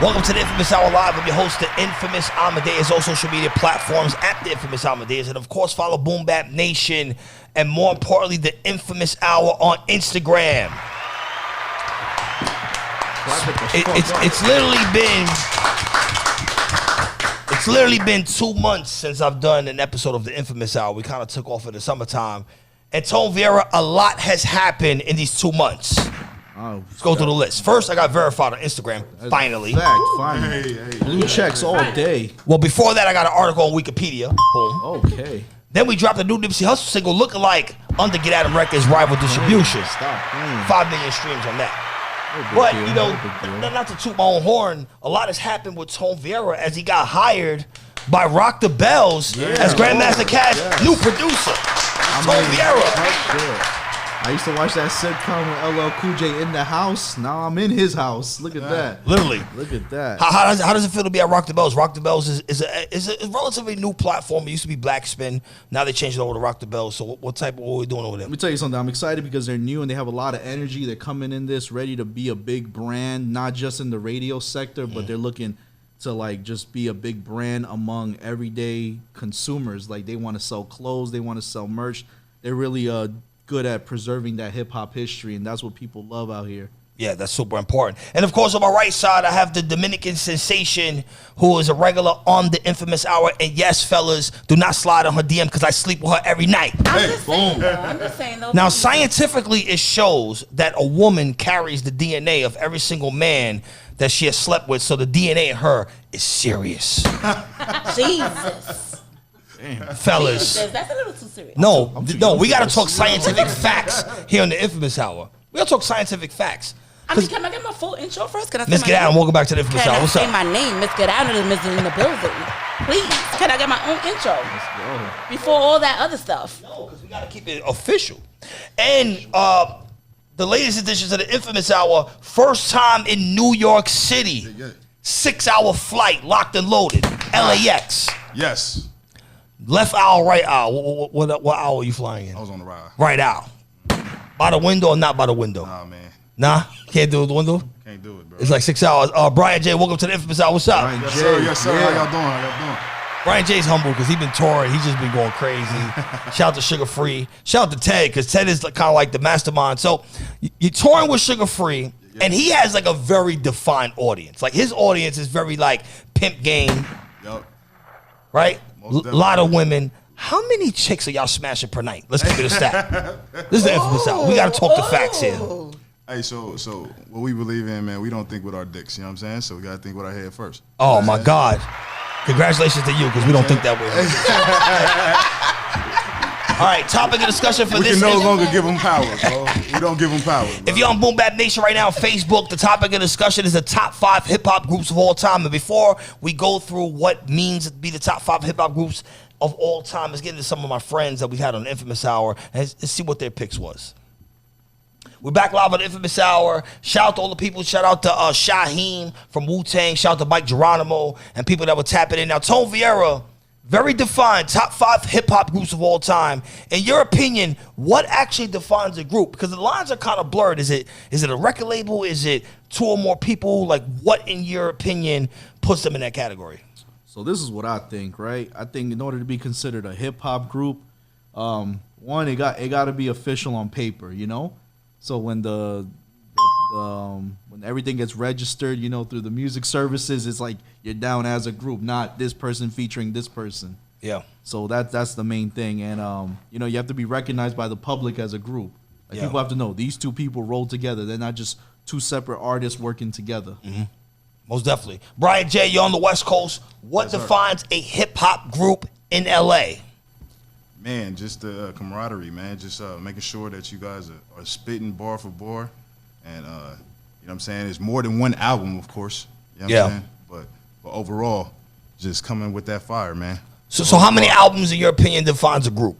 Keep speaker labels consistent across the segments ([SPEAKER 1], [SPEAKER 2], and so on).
[SPEAKER 1] Welcome to the Inphamus Hour Live. I'm your host, the Inphamus Amadeuz. All social media platforms at the Inphamus Amadeuz. And of course, follow Boom Bap Nation. And more importantly, the Inphamus Hour on Instagram. It's literally been 2 months since I've done an episode of the Inphamus Hour. We kind of took off in the summertime. And told Viera, a lot has happened in these 2 months. Let's go through the list. First, I got verified on Instagram, finally.
[SPEAKER 2] Finally. Blue checks all day.
[SPEAKER 1] Well, before that, I got an article on Wikipedia. Boom.
[SPEAKER 2] Okay.
[SPEAKER 1] Then we dropped a new Nipsey Hussle single looking like under Get Adam Records' rival distribution.
[SPEAKER 2] Stop playing.
[SPEAKER 1] 5 million streams on that. But, you know, not to toot my own horn, a lot has happened with Tone Viera as he got hired by Rock the Bells as Grandmaster Cash's new producer. Tone Viera.
[SPEAKER 2] I used to watch that sitcom with LL Cool J in the house. Now I'm in his house. Look at that.
[SPEAKER 1] Literally.
[SPEAKER 2] Look at that.
[SPEAKER 1] How does it feel to be at Rock the Bells? Rock the Bells is a relatively new platform. It used to be Black Spin. Now they changed it over to Rock the Bells. So what are we doing over there?
[SPEAKER 2] Let me tell you something. I'm excited because they're new and they have a lot of energy. They're coming in this ready to be a big brand, not just in the radio sector, but they're looking to like just be a big brand among everyday consumers. Like they want to sell clothes. They want to sell merch. They're really good at preserving that hip-hop history, and that's what people love out here.
[SPEAKER 1] Yeah, that's super important. And of course, on my right side, I have the Dominican sensation who is a regular on the Inphamus Hour. And yes, fellas, do not slide on her DM because I sleep with her every night.
[SPEAKER 3] I'm just saying, though.
[SPEAKER 1] Now, scientifically, it shows that a woman carries the DNA of every single man that she has slept with, so the DNA in her is serious.
[SPEAKER 3] Jesus.
[SPEAKER 1] Damn. Fellas.
[SPEAKER 3] That's a little too serious.
[SPEAKER 1] No, we got to talk scientific facts here on the Inphamus Hour. We got to talk scientific facts.
[SPEAKER 3] I mean, can I get my full intro first? Can I say
[SPEAKER 1] Miss Get Out, welcome back to the Inphamus Hour. What's up?
[SPEAKER 3] Can I say my name? Miss Get Out is in the building. Please, can I get my own intro?
[SPEAKER 2] Let's go.
[SPEAKER 3] Before all that other stuff.
[SPEAKER 1] No, because we got to keep it official. And the latest edition of the Inphamus Hour, first time in New York City. 6-hour flight, locked and loaded. LAX.
[SPEAKER 4] Yes.
[SPEAKER 1] Left aisle, right aisle. What aisle are you flying in?
[SPEAKER 4] I was on the ride.
[SPEAKER 1] Right aisle. By the window or not by the window?
[SPEAKER 4] Nah, man.
[SPEAKER 1] Nah? Can't do it with the window?
[SPEAKER 4] Can't do it, bro.
[SPEAKER 1] It's like 6 hours. Brian J, welcome to the Inphamus Hour. What's up?
[SPEAKER 2] Brian
[SPEAKER 4] Yes,
[SPEAKER 2] J.
[SPEAKER 4] sir. Yes, sir.
[SPEAKER 2] Yeah.
[SPEAKER 4] How y'all doing?
[SPEAKER 1] Brian J's humble because he's been touring. He's just been going crazy. Shout out to Sugar Free. Shout out to Ted because Ted is kind of like the mastermind. So you're touring with Sugar Free, and he has like a very defined audience. Like his audience is very like pimp game,
[SPEAKER 4] Yup.
[SPEAKER 1] right? A lot of women. How many chicks are y'all smashing per night? Let's keep it a stat. This is the Inphamus Hour. We got to talk the facts here.
[SPEAKER 4] Hey, so what we believe in, man, we don't think with our dicks, you know what I'm saying? So we got to think with our head first.
[SPEAKER 1] Oh, my God. Congratulations to you because we don't think that way. All right, topic of discussion for this.
[SPEAKER 4] We can no longer give them power, bro. We don't give them power, bro.
[SPEAKER 1] If you're on Boom Bap Nation right now on Facebook, the topic of discussion is the top 5 hip-hop groups of all time. And before we go through what means to be the top 5 hip-hop groups of all time, let's get into some of my friends that we've had on the Inphamus Hour and let's see what their picks was. We're back live on the Inphamus Hour. Shout out to all the people. Shout out to Shaheem from Wu-Tang. Shout out to Mike Geronimo and people that were tapping in. Now, Tone Viera, very defined, top 5 hip-hop groups of all time. In your opinion, what actually defines a group? Because the lines are kind of blurred. Is it a record label? Is it 2 or more people? Like, what, in your opinion, puts them in that category?
[SPEAKER 2] So this is what I think, right? I think in order to be considered a hip-hop group, one, it got to be official on paper, you know? So when when everything gets registered, you know, through the music services, it's like you're down as a group, not this person featuring this person.
[SPEAKER 1] Yeah.
[SPEAKER 2] So that's the main thing, and you know, you have to be recognized by the public as a group. Like people have to know these 2 people roll together. They're not just 2 separate artists working together.
[SPEAKER 1] Mm-hmm. Most definitely. Brian J, you're on the West Coast. What defines a hip-hop group in L.A.?
[SPEAKER 4] Man, just the camaraderie, man. Just making sure that you guys are spitting bar for bar. And, you know what I'm saying? It's more than one album, of course. You know what I'm saying? But overall, just coming with that fire, man.
[SPEAKER 1] So how many albums, in your opinion, defines a group?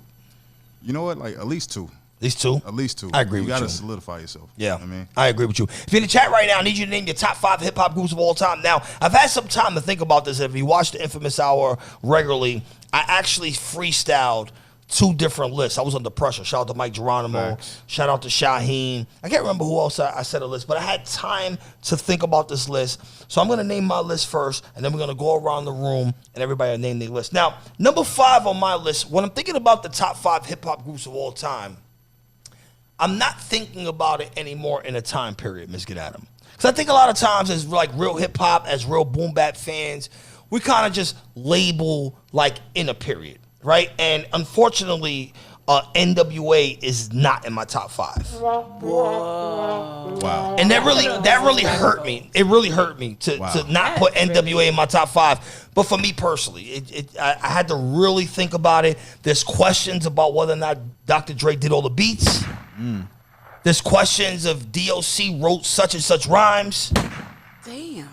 [SPEAKER 4] You know what? Like, at least 2.
[SPEAKER 1] At least 2?
[SPEAKER 4] At least 2.
[SPEAKER 1] I agree with you.
[SPEAKER 4] You got to solidify yourself.
[SPEAKER 1] Yeah.
[SPEAKER 4] You know what I mean?
[SPEAKER 1] I agree with you. If you're in the chat right now, I need you to name your top 5 hip-hop groups of all time. Now, I've had some time to think about this. If you watch the Inphamus Hour regularly, I actually freestyled 2 different lists. I was under pressure. Shout out to Mike Geronimo.
[SPEAKER 2] Facts.
[SPEAKER 1] Shout out to Shaheem. I can't remember who else I said a list, but I had time to think about this list. So I'm going to name my list first, and then we're going to go around the room, and everybody will name their list. Now, number 5 on my list, when I'm thinking about the top 5 hip-hop groups of all time, I'm not thinking about it anymore in a time period, Ms. Get Adam. Because I think a lot of times as like real hip-hop, as real boom bap fans, we kind of just label like in a period, right? And unfortunately, NWA is not in my top 5.
[SPEAKER 4] Wow.
[SPEAKER 1] And that really hurt me. It really hurt me to not put NWA in my top 5. But for me personally, I had to really think about it. There's questions about whether or not Dr. Dre did all the beats. There's questions of DOC wrote such and such rhymes.
[SPEAKER 3] Damn.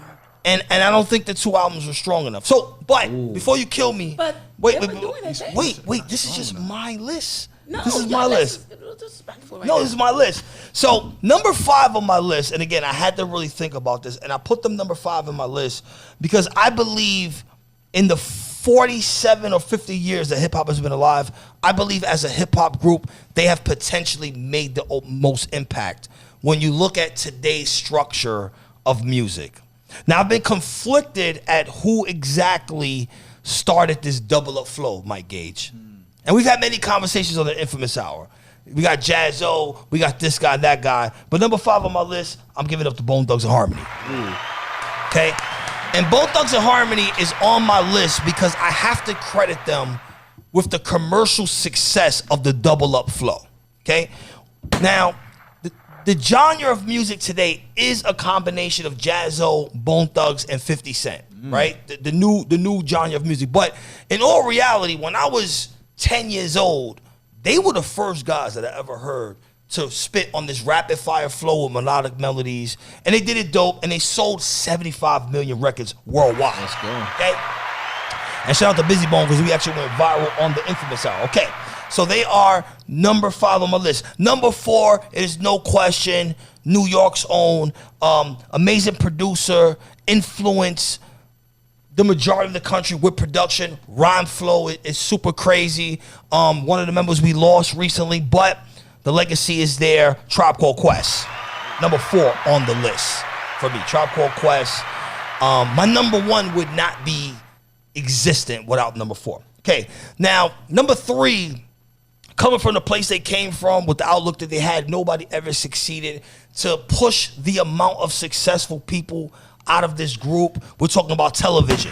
[SPEAKER 1] And I don't think the 2 albums were strong enough. So, but before you kill me,
[SPEAKER 3] But
[SPEAKER 1] wait,
[SPEAKER 3] they were doing their thing.
[SPEAKER 1] wait. This is just my list.
[SPEAKER 3] No,
[SPEAKER 1] This is my list.
[SPEAKER 3] Disrespectful right
[SPEAKER 1] No,
[SPEAKER 3] now.
[SPEAKER 1] this is my list. So number 5 on my list, and again, I had to really think about this, and I put them number 5 on my list because I believe in the 47 or 50 years that hip hop has been alive, I believe as a hip hop group, they have potentially made the most impact when you look at today's structure of music. Now, I've been conflicted at who exactly started this double up flow, Mike Gage. And we've had many conversations on the Inphamus Hour. We got Jazzo, we got this guy, that guy. But number 5 on my list, I'm giving up to Bone Thugs and Harmony. Okay? And Bone Thugs and Harmony is on my list because I have to credit them with the commercial success of the double up flow. Okay? Now, the genre of music today is a combination of Jazzo, Bone Thugs, and 50 Cent, right? The new genre of music. But in all reality, when I was 10 years old, they were the first guys that I ever heard to spit on this rapid fire flow with melodic melodies. And they did it dope, and they sold 75 million records worldwide.
[SPEAKER 2] Let's go.
[SPEAKER 1] Okay? And shout out to Busy Bone because we actually went viral on the Inphamus Hour. Okay, so they are number 5 on my list. Number 4 is no question, New York's own, amazing producer, influence the majority of the country with production. Rhyme flow is super crazy. One of the members we lost recently, but the legacy is there. Tribe Called Quest, number 4 on the list for me. Tribe Called Quest. My number 1 would not be existent without number 4. Okay, now number 3, coming from the place they came from with the outlook that they had, nobody ever succeeded to push the amount of successful people out of this group. We're talking about television.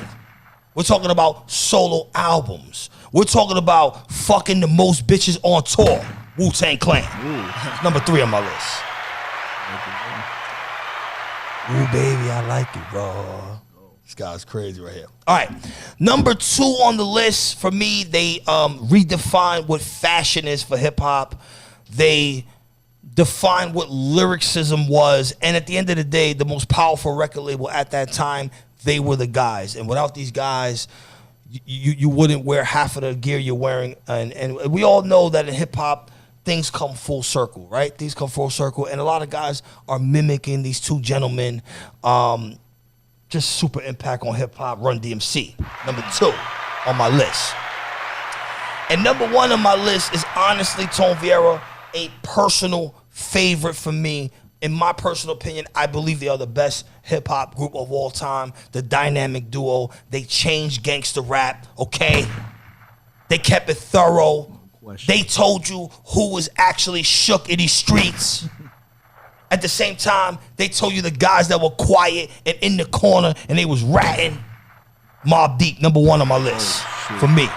[SPEAKER 1] We're talking about solo albums. We're talking about fucking the most bitches on tour. Wu-Tang Clan. Number 3 on my list. Ooh, baby, I like it, bro. This guy's crazy right here. All right. Number 2 on the list, for me, they redefined what fashion is for hip-hop. They defined what lyricism was. And at the end of the day, the most powerful record label at that time, they were the guys. And without these guys, you wouldn't wear half of the gear you're wearing. And we all know that in hip-hop, things come full circle, right? Things come full circle. And a lot of guys are mimicking these 2 gentlemen. Just super impact on hip-hop, Run DMC. Number 2 on my list. And number 1 on my list is honestly Tone Viera, a personal favorite for me. In my personal opinion, I believe they are the best hip-hop group of all time, the dynamic duo. They changed gangster rap, okay? They kept it thorough. They told you who was actually shook in these streets. At the same time, they told you the guys that were quiet and in the corner and they was ratting. Mobb Deep, number 1 on my list for me.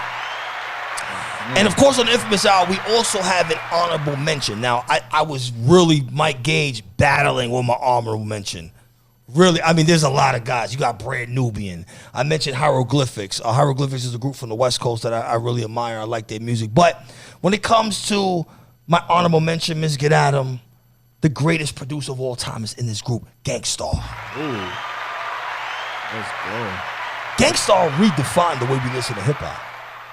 [SPEAKER 1] And of course, on the Inphamus Hour, we also have an honorable mention. Now, I was really, Mike Gage, battling with my honorable mention. Really, I mean, there's a lot of guys. You got Brand Nubian. I mentioned Hieroglyphics. Hieroglyphics is a group from the West Coast that I really admire. I like their music. But when it comes to my honorable mention, Ms. Get Adam, the greatest producer of all time is in this group, Gangstar.
[SPEAKER 2] Ooh. Let's go.
[SPEAKER 1] Gangstar redefined the way we listen to hip-hop.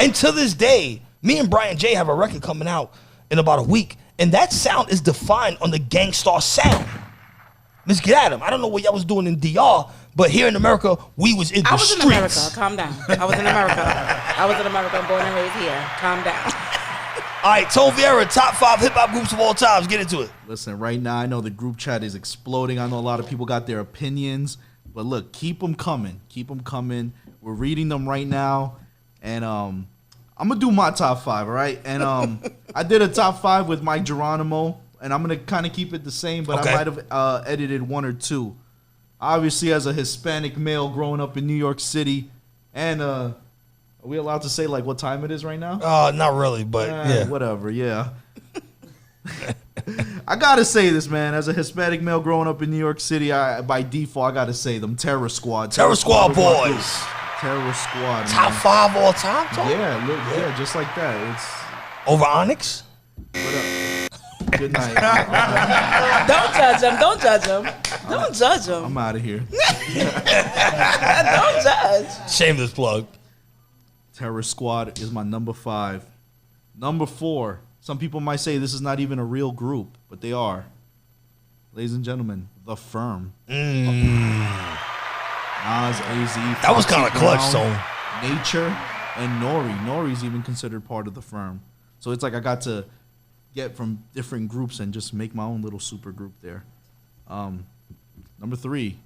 [SPEAKER 1] And to this day, me and Brian J have a record coming out in about a week, and that sound is defined on the Gangstar sound. Ms. Get Adam, I don't know what y'all was doing in DR, but here in America, we was in the streets.
[SPEAKER 3] I was in America. Calm down. I was in America. I'm born and raised here. Calm down.
[SPEAKER 1] All right, Tone Viera, top 5 hip hop groups of all times. Get into it.
[SPEAKER 2] Listen, right now I know the group chat is exploding. I know a lot of people got their opinions, but look, keep them coming. Keep them coming. We're reading them right now, and I'm gonna do my top 5. All right, and I did a top 5 with Mike Geronimo, and I'm gonna kind of keep it the same, but
[SPEAKER 1] Okay.
[SPEAKER 2] I might have edited 1 or 2. Obviously, as a Hispanic male growing up in New York City, and are we allowed to say like what time it is right now?
[SPEAKER 1] Not really, but yeah.
[SPEAKER 2] Whatever, yeah. I gotta say this, man. As a Hispanic male growing up in New York City, by default, I gotta say them Terror Squad.
[SPEAKER 1] Terror Squad
[SPEAKER 2] was my group.
[SPEAKER 1] boys.
[SPEAKER 2] Terror Squad.
[SPEAKER 1] Top
[SPEAKER 2] man.
[SPEAKER 1] 5 all time, Tone?
[SPEAKER 2] Yeah, look, yeah, just like that. It's
[SPEAKER 1] Over Onyx?
[SPEAKER 2] what up? Good night.
[SPEAKER 3] Don't judge him. Don't judge him. Don't judge him.
[SPEAKER 2] I'm out of here.
[SPEAKER 3] Don't judge.
[SPEAKER 1] Shameless plug.
[SPEAKER 2] Terror Squad is my number 5. Number 4. Some people might say this is not even a real group, but they are. Ladies and gentlemen, The Firm. Nas, AZ,
[SPEAKER 1] That was kinda
[SPEAKER 2] Foxy
[SPEAKER 1] clutch,
[SPEAKER 2] Brown, Nature, and Nori. Nori's even considered part of The Firm. So it's like I got to get from different groups and just make my own little super group there. Number 3,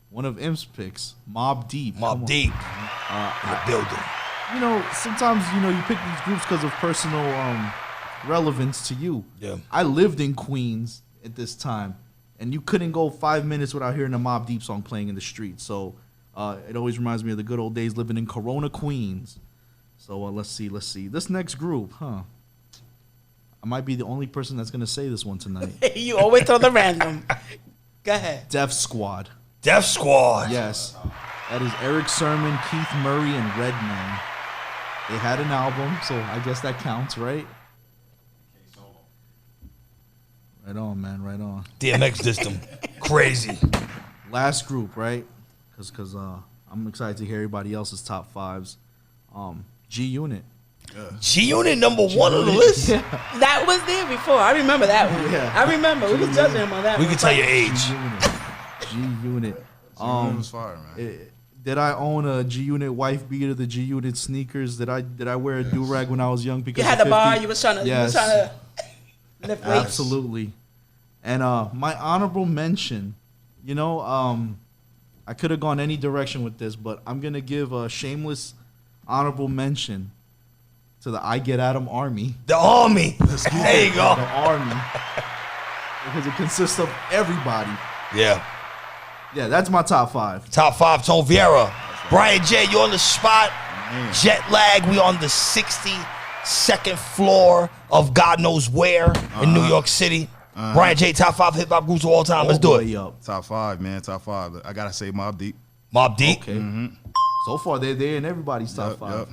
[SPEAKER 2] one of Imp's picks, Mobb Deep. Come
[SPEAKER 1] Mobb
[SPEAKER 2] on.
[SPEAKER 1] Deep in the building.
[SPEAKER 2] You know, sometimes, you pick these groups because of personal relevance to you.
[SPEAKER 1] Yeah.
[SPEAKER 2] I lived in Queens at this time, and you couldn't go 5 minutes without hearing a Mobb Deep song playing in the street. So it always reminds me of the good old days living in Corona, Queens. So let's see. This next group, I might be the only person that's going to say this one tonight.
[SPEAKER 3] You always throw the random. Go ahead.
[SPEAKER 2] Def Squad.
[SPEAKER 1] Def Squad.
[SPEAKER 2] Yes. That is Eric Sermon, Keith Murray, and Redman. They had an album, so I guess that counts, right? Right on, man. Right on.
[SPEAKER 1] DMX system. Crazy.
[SPEAKER 2] Last group, right? Because I'm excited to hear everybody else's top 5s. G Unit.
[SPEAKER 1] G Unit number 1 on the list?
[SPEAKER 3] That was there before. I remember that one.
[SPEAKER 2] Yeah.
[SPEAKER 3] I remember. We was judging him on that
[SPEAKER 1] We
[SPEAKER 3] one.
[SPEAKER 1] can tell your age.
[SPEAKER 2] G Unit.
[SPEAKER 4] It was fire, man.
[SPEAKER 2] Did I own a G Unit wife beater, the G Unit sneakers? Did I wear a do rag when I was young? Because
[SPEAKER 3] You had
[SPEAKER 2] of
[SPEAKER 3] the bar.
[SPEAKER 2] 50?
[SPEAKER 3] You was trying to.
[SPEAKER 2] Yes.
[SPEAKER 3] You was trying to lift weights.
[SPEAKER 2] Absolutely. And my honorable mention, I could have gone any direction with this, but I'm gonna give a shameless honorable mention to the I Get Adam Army.
[SPEAKER 1] The Army. There you
[SPEAKER 2] The
[SPEAKER 1] go.
[SPEAKER 2] Army. Because it consists of everybody.
[SPEAKER 1] Yeah.
[SPEAKER 2] Yeah, that's my top 5.
[SPEAKER 1] Top 5, Tone Viera. Brian J, you on the spot.
[SPEAKER 4] Man.
[SPEAKER 1] Jet lag, we on the 62nd floor of God knows where in New York City. Brian J, top 5 hip hop groups of all time. Let's do it.
[SPEAKER 2] Up.
[SPEAKER 4] Top 5, man. Top 5. I gotta say Mobb Deep.
[SPEAKER 1] Mobb Deep,
[SPEAKER 2] Okay. So far, they're in everybody's top 5.
[SPEAKER 4] Yup.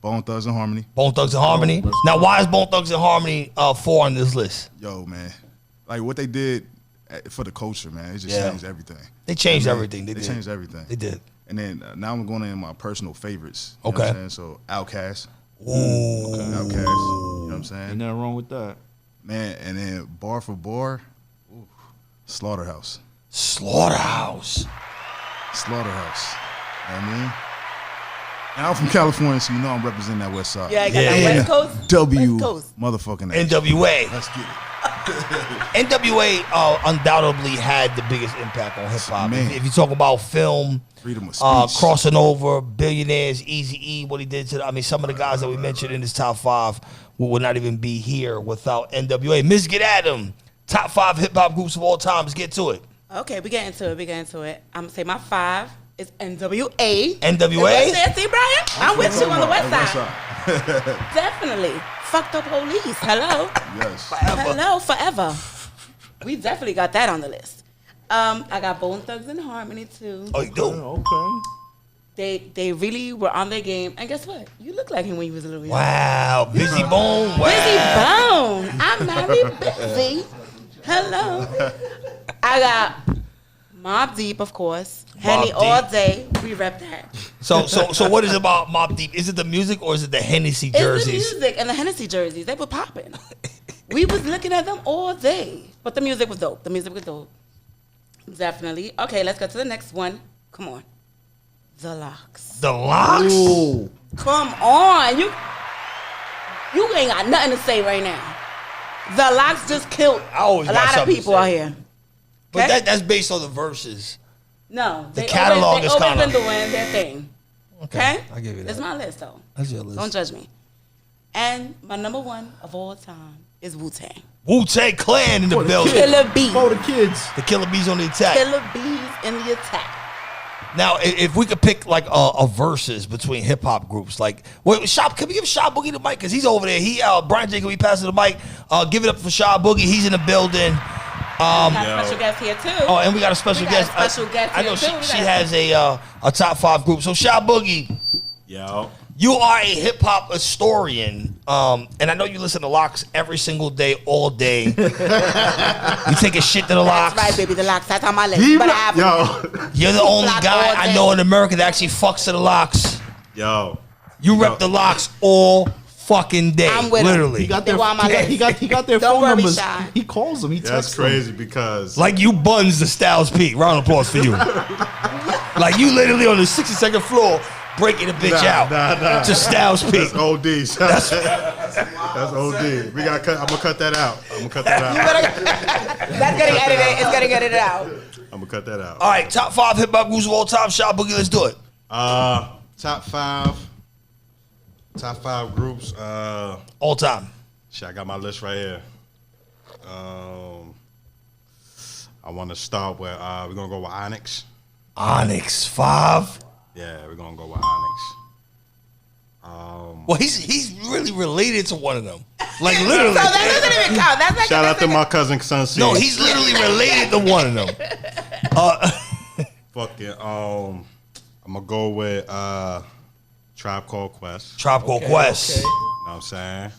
[SPEAKER 4] Bone Thugs and Harmony.
[SPEAKER 1] Bone Thugs and Harmony.
[SPEAKER 2] let's
[SPEAKER 1] Now, why is Bone Thugs and Harmony 4 on this list?
[SPEAKER 4] Yo, man. Like what they did for the culture, man. It just
[SPEAKER 1] Yeah.
[SPEAKER 4] changed everything.
[SPEAKER 1] They changed
[SPEAKER 4] Man,
[SPEAKER 1] everything. They did.
[SPEAKER 4] changed everything.
[SPEAKER 1] They did.
[SPEAKER 4] And then now I'm going in my personal favorites. You
[SPEAKER 1] Okay.
[SPEAKER 4] know what I'm saying? So Outkast.
[SPEAKER 1] Ooh.
[SPEAKER 4] Outkast. You know what I'm saying?
[SPEAKER 2] Ain't nothing wrong with that.
[SPEAKER 4] Man, and then bar for bar, Slaughterhouse.
[SPEAKER 1] Slaughterhouse.
[SPEAKER 4] Slaughterhouse. You know what I mean? And I'm from California, so you know I'm representing that West Side.
[SPEAKER 3] Yeah, I got
[SPEAKER 1] Yeah.
[SPEAKER 3] that West Coast.
[SPEAKER 4] W
[SPEAKER 3] West Coast.
[SPEAKER 4] motherfucking H.
[SPEAKER 1] NWA.
[SPEAKER 4] Let's get it.
[SPEAKER 1] NWA undoubtedly had the biggest impact on hip hop.
[SPEAKER 4] Man.
[SPEAKER 1] If you talk about film,
[SPEAKER 4] Freedom of speech.
[SPEAKER 1] crossing over, Billionaires, Eazy-E, what he did to, some of the guys that we mentioned in this top 5 would not even be here without NWA. Miss Get Adam, top 5 hip hop groups of all time. Let's get to it.
[SPEAKER 3] Okay, we get into it. I'm gonna say my 5 is NWA.
[SPEAKER 1] NWA?
[SPEAKER 3] See, Brian? I'm with you on the West
[SPEAKER 4] West
[SPEAKER 3] Side. Definitely. Fucked up police. Hello.
[SPEAKER 4] Yes.
[SPEAKER 3] Hello, forever. We definitely got that on the list. I got Bone Thugs and Harmony too.
[SPEAKER 1] Oh, you do?
[SPEAKER 2] Okay.
[SPEAKER 3] They really were on their game. And guess what? You look like him when you was a little young.
[SPEAKER 1] Wow. Busy Bone. Wow.
[SPEAKER 3] Busy Bone. I'm married busy. Hello. I got Mobb Deep, of course. Henny
[SPEAKER 1] Mobb
[SPEAKER 3] all
[SPEAKER 1] Deep.
[SPEAKER 3] day. We rep that.
[SPEAKER 1] So what is it about Mobb Deep? Is it the music or is it the Hennessy jerseys?
[SPEAKER 3] It's the music and the Hennessy jerseys. They were popping. We was looking at them all day. But the music was dope. Definitely. Okay, let's go to the next one. Come on. The Locks.
[SPEAKER 1] The Locks?
[SPEAKER 2] Ooh.
[SPEAKER 3] Come on. You ain't got nothing to say right now. The Locks just killed
[SPEAKER 1] I always
[SPEAKER 3] a
[SPEAKER 1] got
[SPEAKER 3] lot of
[SPEAKER 1] something to
[SPEAKER 3] people
[SPEAKER 1] say.
[SPEAKER 3] out here.
[SPEAKER 1] But
[SPEAKER 3] Okay?
[SPEAKER 1] that's based on the verses.
[SPEAKER 3] No,
[SPEAKER 1] The catalog is
[SPEAKER 3] always
[SPEAKER 1] kinda-
[SPEAKER 3] been doing their thing. Okay?
[SPEAKER 1] I give you that.
[SPEAKER 3] It's my list, though.
[SPEAKER 1] That's your list.
[SPEAKER 3] Don't judge me. And my number one of all time is Wu-Tang.
[SPEAKER 1] Wu-Tang Clan in the
[SPEAKER 2] For the
[SPEAKER 1] building.
[SPEAKER 2] kids.
[SPEAKER 3] Killer Bees.
[SPEAKER 2] For the kids.
[SPEAKER 1] The Killer Bees on the attack.
[SPEAKER 3] Killer Bees in the attack.
[SPEAKER 1] Now, if we could pick like a versus between hip hop groups, like wait, Shop, can we give Shop Boogie the mic? Cause he's over there. Brian J, can we pass the mic? Give it up for Shop Boogie. He's in the building.
[SPEAKER 3] We got a special guest here, too.
[SPEAKER 1] Oh, and we got a special
[SPEAKER 3] We got a
[SPEAKER 1] guest.
[SPEAKER 3] special guest
[SPEAKER 1] I know
[SPEAKER 3] here, too.
[SPEAKER 1] she has a top 5 group. So Shop Boogie,
[SPEAKER 5] Yo.
[SPEAKER 1] you are a hip hop historian, and I know you listen to Locks every single day, all day. You take a shit to the Locks.
[SPEAKER 3] That's right, baby. The Locks. That's on my list. But I have
[SPEAKER 5] Yo.
[SPEAKER 1] You're the only
[SPEAKER 3] Lock
[SPEAKER 1] guy
[SPEAKER 3] all
[SPEAKER 1] I
[SPEAKER 3] day.
[SPEAKER 1] know in America that actually fucks to the Locks.
[SPEAKER 5] Yo.
[SPEAKER 1] You rep the Locks all fucking day,
[SPEAKER 3] I'm with him.
[SPEAKER 1] literally.
[SPEAKER 2] He got
[SPEAKER 3] They
[SPEAKER 2] their,
[SPEAKER 3] were on my list.
[SPEAKER 2] he got their
[SPEAKER 3] Don't
[SPEAKER 2] phone
[SPEAKER 3] worry,
[SPEAKER 2] numbers.
[SPEAKER 3] Shy.
[SPEAKER 2] He calls them. He
[SPEAKER 5] That's
[SPEAKER 2] texts them.
[SPEAKER 5] crazy because
[SPEAKER 1] Like you buns the Styles P. Round of applause for you. Like you literally on the 62nd floor breaking the bitch out
[SPEAKER 5] nah.
[SPEAKER 1] to Styles P.
[SPEAKER 5] That's OD. That's OD. We got cut. I'm gonna cut that out.
[SPEAKER 3] That's getting edited. It's getting edited out.
[SPEAKER 5] I'm gonna cut that out.
[SPEAKER 1] All right, top 5 hip hop groups of all time. Shop Boogie, let's do it.
[SPEAKER 5] Top five groups.
[SPEAKER 1] All time.
[SPEAKER 5] Shit, I got my list right here. I want to start with. We're gonna go with Onyx.
[SPEAKER 1] Onyx 5.
[SPEAKER 5] Yeah, we're gonna go with Onyx.
[SPEAKER 1] Well, he's really related to one of them. Like literally.
[SPEAKER 3] So that doesn't even count. That's like
[SPEAKER 5] Shout out to my cousin Son C.
[SPEAKER 1] No, he's literally related to one of them.
[SPEAKER 5] fucking. I'm gonna go with Tribe Called Quest.
[SPEAKER 1] Tribe Called Quest.
[SPEAKER 5] You know what I'm saying?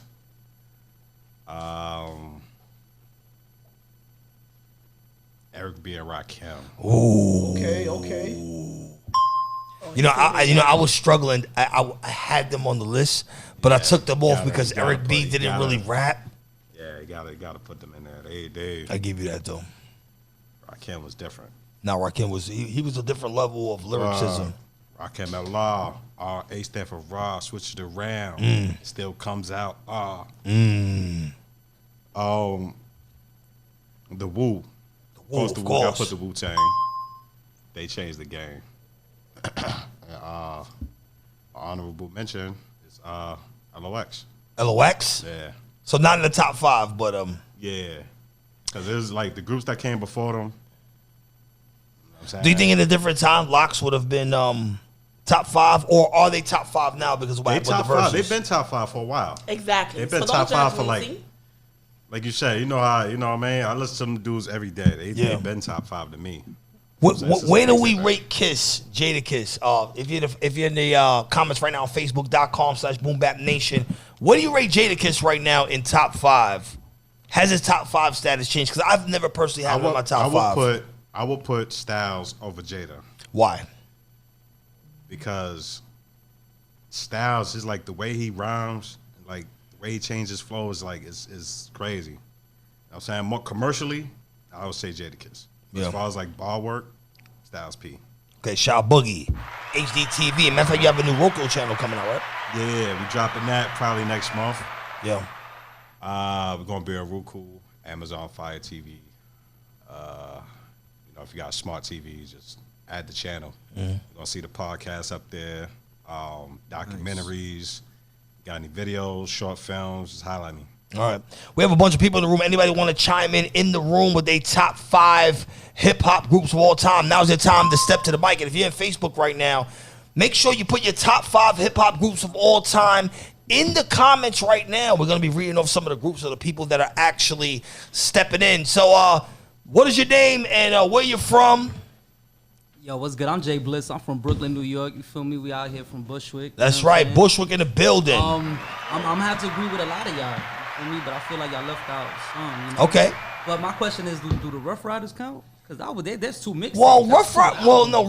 [SPEAKER 5] Eric B. and Rakim.
[SPEAKER 2] Okay.
[SPEAKER 1] You know, I was struggling. I had them on the list, but I took them off
[SPEAKER 5] gotta-
[SPEAKER 1] because
[SPEAKER 5] you gotta
[SPEAKER 1] Eric B
[SPEAKER 5] put-
[SPEAKER 1] didn't
[SPEAKER 5] gotta-
[SPEAKER 1] really rap.
[SPEAKER 5] Yeah, you gotta put them in there. They
[SPEAKER 1] I give you that though.
[SPEAKER 5] Rakim was different.
[SPEAKER 1] Now Rakim was he was a different level of lyricism.
[SPEAKER 5] Rakim at Law. A stand for Raw. Switch it around. Still comes out. The Wu.
[SPEAKER 1] Woo,
[SPEAKER 5] The
[SPEAKER 1] of
[SPEAKER 5] Wu. Gotta
[SPEAKER 1] course.
[SPEAKER 5] put the Wu Tang. They changed the game. Honorable mention is LOX.
[SPEAKER 1] LOX.
[SPEAKER 5] Yeah.
[SPEAKER 1] So not in the top 5, but
[SPEAKER 5] Yeah. Because there's like the groups that came before them. You know what I'm saying?
[SPEAKER 1] do you think in a different time Locks would have been top 5, or are they top 5 now because of what
[SPEAKER 5] they
[SPEAKER 1] happened with
[SPEAKER 5] top
[SPEAKER 1] the
[SPEAKER 5] five?
[SPEAKER 1] verses?
[SPEAKER 5] They've been top 5 for a while.
[SPEAKER 3] Exactly.
[SPEAKER 5] They've been
[SPEAKER 3] So
[SPEAKER 5] top
[SPEAKER 3] don't
[SPEAKER 5] 5
[SPEAKER 3] judge
[SPEAKER 5] for
[SPEAKER 3] me,
[SPEAKER 5] like,
[SPEAKER 3] see?
[SPEAKER 5] like you said. You know what I mean? I listen to them dudes every day. They've been top 5 to me.
[SPEAKER 1] Where do we rate Kiss, Jada Kiss? If you're in the comments right now on Facebook.com/BoomBapNation, what do you rate Jada Kiss right now in top 5? Has his top 5 status changed? Because I've never personally had him in my top 5.
[SPEAKER 5] I will put Styles over Jada
[SPEAKER 1] Why?
[SPEAKER 5] because Styles is like the way he rhymes, like the way he changes his flow is like is crazy. You know what I'm saying? More commercially, I would say Jada Kiss. But
[SPEAKER 1] Yeah.
[SPEAKER 5] as far as like bar work, Styles P.
[SPEAKER 1] Okay, Shao Boogie, HDTV. Matter of fact, you have a new Roku channel coming out, right?
[SPEAKER 5] Yeah, we dropping that probably next month.
[SPEAKER 1] Yeah.
[SPEAKER 5] We're gonna be on Roku, Amazon Fire TV. If you got a smart TV, just add the channel. You're gonna see the podcast up there, documentaries. Got any videos, short films? Just highlight me.
[SPEAKER 1] All right. We have a bunch of people in the room. Anybody want to chime in the room with their top 5 hip hop groups of all time? Now's your time to step to the mic. And if you're in Facebook right now, make sure you put your top 5 hip hop groups of all time in the comments right now. We're going to be reading off some of the groups of the people that are actually stepping in. So, what is your name and where you from?
[SPEAKER 6] Yo, what's good? I'm Jay Bliss. I'm from Brooklyn, New York. You feel me? We out here from Bushwick.
[SPEAKER 1] That's
[SPEAKER 6] you know what I'm
[SPEAKER 1] right.
[SPEAKER 6] saying?
[SPEAKER 1] Bushwick in the building.
[SPEAKER 6] I'm gonna have to agree with a lot of y'all. You feel me? But I feel like y'all left out some. You know?
[SPEAKER 1] Okay.
[SPEAKER 6] But my question is, do the Rough Riders count? Because there's 2 mixtapes.
[SPEAKER 1] Well,
[SPEAKER 6] That's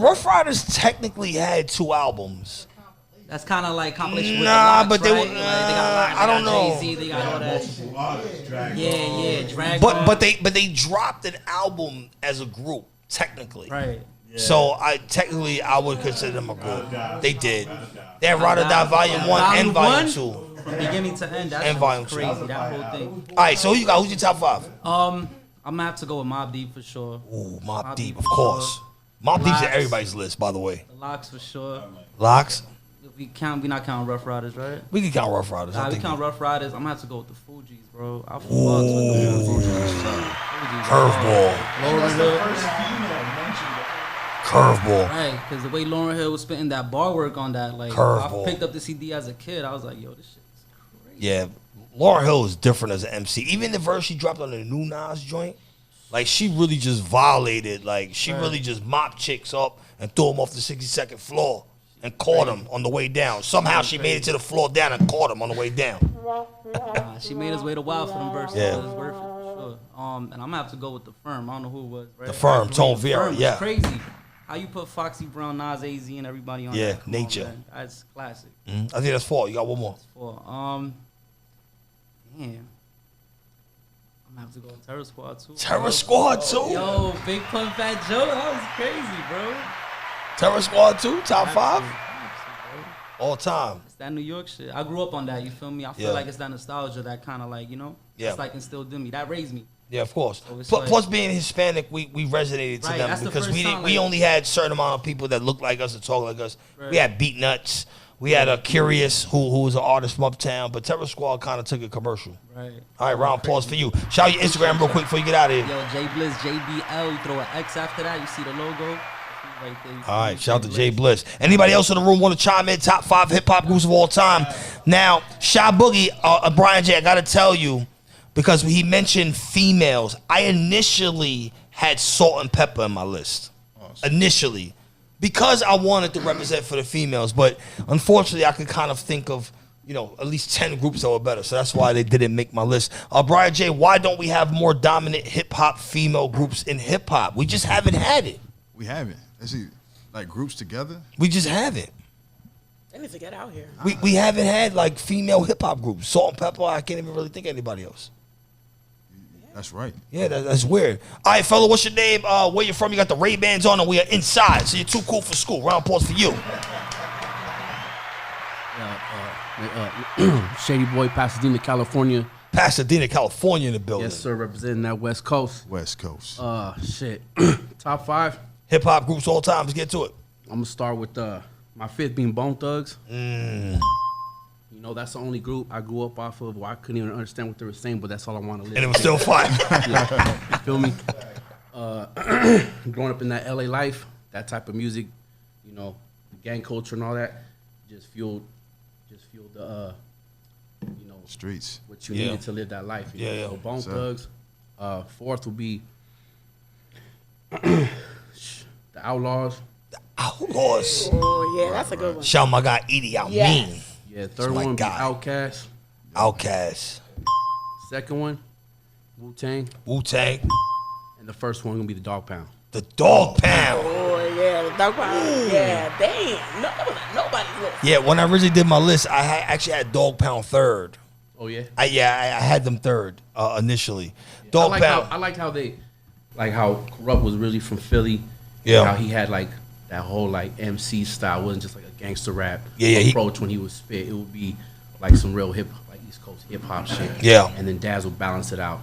[SPEAKER 1] Rough Riders technically had 2 albums.
[SPEAKER 6] That's kind of like compilation with
[SPEAKER 1] Nah,
[SPEAKER 6] the Locks,
[SPEAKER 1] but they
[SPEAKER 6] right?
[SPEAKER 1] were-
[SPEAKER 6] Like, they got Locks,
[SPEAKER 1] I don't
[SPEAKER 6] they got
[SPEAKER 1] know.
[SPEAKER 6] Jay-Z, they got all that. Yeah, Drag.
[SPEAKER 1] But they dropped an album as a group, technically.
[SPEAKER 6] Right.
[SPEAKER 1] So I would consider them a group. They did. They had Ride or Die Volume 1 and Volume 2.
[SPEAKER 6] beginning to end. That
[SPEAKER 1] And
[SPEAKER 6] shit
[SPEAKER 1] volume
[SPEAKER 6] was
[SPEAKER 1] two.
[SPEAKER 6] crazy. That whole thing.
[SPEAKER 1] All right, so who you got? Who's your top 5?
[SPEAKER 6] I'm gonna have to go with Mobb Deep for sure.
[SPEAKER 1] Ooh, Mobb Deep, of
[SPEAKER 6] for
[SPEAKER 1] course.
[SPEAKER 6] sure.
[SPEAKER 1] Mobb Deep's in
[SPEAKER 6] Locks.
[SPEAKER 1] everybody's list, by the way.
[SPEAKER 6] The Locks for sure.
[SPEAKER 1] Locks.
[SPEAKER 6] If we not counting Rough Riders, right?
[SPEAKER 1] We can count Rough Riders. I
[SPEAKER 6] Nah, we
[SPEAKER 1] think
[SPEAKER 6] count Rough Riders. I'm gonna have to go with the Fugees, bro. I fucks with the Fugees.
[SPEAKER 1] Curveball.
[SPEAKER 6] Lauryn Hill.
[SPEAKER 1] Curveball.
[SPEAKER 6] Right, because the way Lauryn Hill was spitting that bar work on that, like,
[SPEAKER 1] Curveball.
[SPEAKER 6] I picked up the CD as a kid. I was like, yo, this shit is crazy.
[SPEAKER 1] Yeah, Lauryn Hill is different as an MC. Even the verse she dropped on the new Nas joint, like she really just violated. Like she really just mopped chicks up and threw them off the 62nd floor and caught them on the way down. Somehow she made it to the floor down and caught them on the way down.
[SPEAKER 6] She made us wait a while for them verses.
[SPEAKER 1] Yeah.
[SPEAKER 6] But it's worth it for sure. And I'm gonna have to go with the Firm. I don't know who it was. Right?
[SPEAKER 1] The Firm, Tone
[SPEAKER 6] The
[SPEAKER 1] Viera,
[SPEAKER 6] Firm was
[SPEAKER 1] yeah.
[SPEAKER 6] crazy. How you put Foxy Brown, Nas, AZ, and everybody on
[SPEAKER 1] Yeah,
[SPEAKER 6] that? Come
[SPEAKER 1] Nature.
[SPEAKER 6] On, man. That's classic.
[SPEAKER 1] I think that's 4. You got one more.
[SPEAKER 6] For damn. I'm gonna have to go with Terror Squad too.
[SPEAKER 1] Terror Squad 2.
[SPEAKER 6] Yo, Big Pun Fat Joe, that was crazy, bro.
[SPEAKER 1] Terror Squad 2, top 5
[SPEAKER 6] Bro.
[SPEAKER 1] all time.
[SPEAKER 6] It's that New York shit. I grew up on that. You feel me? I feel
[SPEAKER 1] Yeah.
[SPEAKER 6] like it's that nostalgia that kind of like
[SPEAKER 1] Yeah.
[SPEAKER 6] it's like instilled in me. That raised me.
[SPEAKER 1] Yeah, of course.
[SPEAKER 6] So it's
[SPEAKER 1] Plus,
[SPEAKER 6] like-
[SPEAKER 1] being Hispanic, we resonated to
[SPEAKER 6] Right,
[SPEAKER 1] them
[SPEAKER 6] that's the
[SPEAKER 1] because
[SPEAKER 6] first
[SPEAKER 1] we
[SPEAKER 6] time,
[SPEAKER 1] we
[SPEAKER 6] like-
[SPEAKER 1] only had certain amount of people that looked like us and talk like us.
[SPEAKER 6] Right.
[SPEAKER 1] We had Beat Nuts. We had a Curious who was an artist from Uptown, but Terror Squad kind of took it commercial.
[SPEAKER 6] Right.
[SPEAKER 1] All right, round of applause for you. Shout out your Instagram real quick before you get out of here.
[SPEAKER 6] Yo, J Bliss, JBL. You throw an X after that. You see the logo. Right there. You see
[SPEAKER 1] All right, shout out to Jay Bliss. Anybody else in the room want to chime in? Top 5 hip hop groups of all time. Now, Shy Boogie, Brian J, I got to tell you, because he mentioned females, I initially had Salt and Pepper in my list. Initially. Because I wanted to represent for the females, but unfortunately I could kind of think of, at least 10 groups that were better. So that's why they didn't make my list. Brian J, why don't we have more dominant hip hop female groups in hip hop? We just haven't had it.
[SPEAKER 4] We haven't. Let's see, like groups together.
[SPEAKER 1] We just haven't.
[SPEAKER 3] They need to get out here.
[SPEAKER 1] We haven't had like female hip hop groups. Salt and Pepper, I can't even really think of anybody else.
[SPEAKER 4] That's right.
[SPEAKER 1] Yeah, that's weird. All right, fella, what's your name? Where you from? You got the Ray-Bans on and we are inside, so you're too cool for school. Round of applause for you.
[SPEAKER 7] Shady Boy, Pasadena, California.
[SPEAKER 1] Pasadena, California in the building.
[SPEAKER 7] Yes, sir, representing that West Coast.
[SPEAKER 4] West Coast.
[SPEAKER 7] Shit. Top 5.
[SPEAKER 1] Hip hop groups all time. Let's get to it.
[SPEAKER 7] I'm gonna start with my 5th being Bone Thugs. That's the only group I grew up off of where I couldn't even understand what they were saying, but that's all I want to live.
[SPEAKER 1] And it was still fine.
[SPEAKER 7] You feel me? Growing up in that LA life, that type of music, the gang culture and all that, just fueled the
[SPEAKER 4] Streets.
[SPEAKER 7] what you
[SPEAKER 1] Yeah.
[SPEAKER 7] needed to live that life. You know?
[SPEAKER 1] Yeah.
[SPEAKER 7] So Bone
[SPEAKER 4] So-
[SPEAKER 7] Thugs. 4th would be the Outlaws.
[SPEAKER 1] Outlaws.
[SPEAKER 3] Oh yeah, that's a good one.
[SPEAKER 1] Shout my guy Edie out
[SPEAKER 3] Yes.
[SPEAKER 1] mean.
[SPEAKER 7] Yeah,
[SPEAKER 1] That's
[SPEAKER 7] third
[SPEAKER 1] my
[SPEAKER 7] one would be
[SPEAKER 1] guy.
[SPEAKER 7] Outkast.
[SPEAKER 1] Outkast.
[SPEAKER 7] Second one, Wu-Tang.
[SPEAKER 1] Wu-Tang.
[SPEAKER 7] And the first one gonna be the Dog Pound.
[SPEAKER 1] The Dog Pound.
[SPEAKER 3] Oh yeah, the dog pound. Yeah, damn. Nobody's list.
[SPEAKER 1] Yeah, when I originally did my list, I actually had Dog Pound third.
[SPEAKER 7] Oh yeah.
[SPEAKER 1] I had them third initially. Dog Pound.
[SPEAKER 7] I liked how they, like how Corrupt was really from Philly.
[SPEAKER 1] Yeah.
[SPEAKER 7] How he had like that whole like MC style. It wasn't just like a gangster rap
[SPEAKER 1] Yeah,
[SPEAKER 7] approach when he would spit. It would be like some real like East Coast hip hop shit.
[SPEAKER 1] Yeah.
[SPEAKER 7] And then Daz would balance it out.